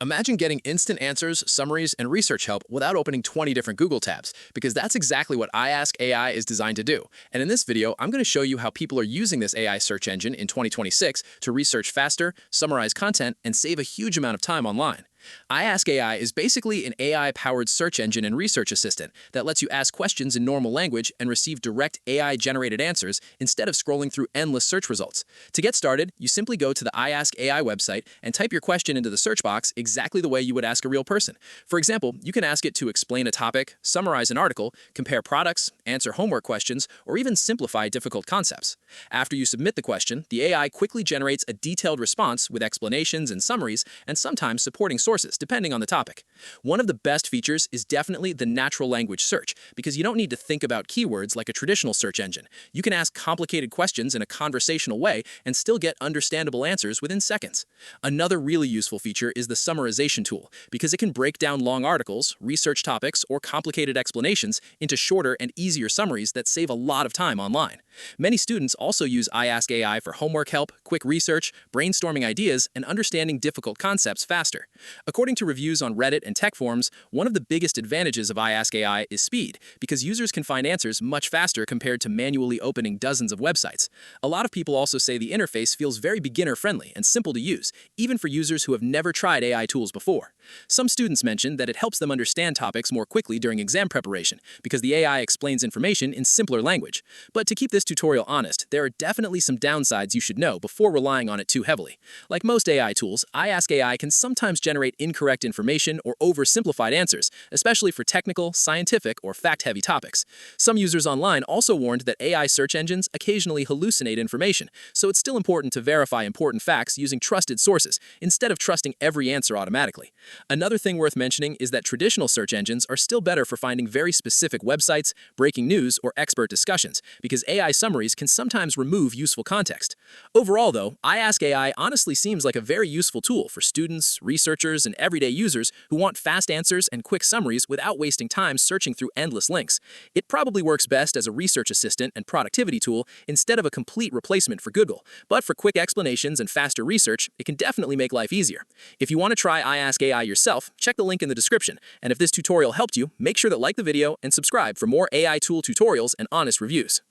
Imagine getting instant answers, summaries, and research help without opening 20 different Google tabs, because that's exactly what iAsk AI is designed to do. And in this video, I'm going to show you how people are using this AI search engine in 2026 to research faster, summarize content, and save a huge amount of time online. iAsk AI is basically an AI-powered search engine and research assistant that lets you ask questions in normal language and receive direct AI-generated answers instead of scrolling through endless search results. To get started, you simply go to the iAsk AI website and type your question into the search box exactly the way you would ask a real person. For example, you can ask it to explain a topic, summarize an article, compare products, answer homework questions, or even simplify difficult concepts. After you submit the question, the AI quickly generates a detailed response with explanations and summaries, and sometimes supporting sources, depending on the topic. One of the best features is definitely the natural language search, because you don't need to think about keywords like a traditional search engine. You can ask complicated questions in a conversational way and still get understandable answers within seconds. Another really useful feature is the summarization tool, because it can break down long articles, research topics, or complicated explanations into shorter and easier summaries that save a lot of time online. Many students also use iAsk AI for homework help, quick research, brainstorming ideas, and understanding difficult concepts faster. According to reviews on Reddit and tech forums, one of the biggest advantages of iAsk AI is speed, because users can find answers much faster compared to manually opening dozens of websites. A lot of people also say the interface feels very beginner-friendly and simple to use, even for users who have never tried AI tools before. Some students mention that it helps them understand topics more quickly during exam preparation, because the AI explains information in simpler language. But to keep this tutorial honest, there are definitely some downsides you should know before relying on it too heavily. Like most AI tools, iAsk AI can sometimes generate incorrect information or oversimplified answers, especially for technical, scientific, or fact-heavy topics. Some users online also warned that AI search engines occasionally hallucinate information, so it's still important to verify important facts using trusted sources, instead of trusting every answer automatically. Another thing worth mentioning is that traditional search engines are still better for finding very specific websites, breaking news, or expert discussions, because AI summaries can sometimes remove useful context. Overall, though, iAsk AI honestly seems like a very useful tool for students, researchers, and everyday users who want fast answers and quick summaries without wasting time searching through endless links. It probably works best as a research assistant and productivity tool instead of a complete replacement for Google, but for quick explanations and faster research, it can definitely make life easier. If you want to try iAsk AI yourself, check the link in the description, and if this tutorial helped you, make sure to like the video and subscribe for more AI tool tutorials and honest reviews.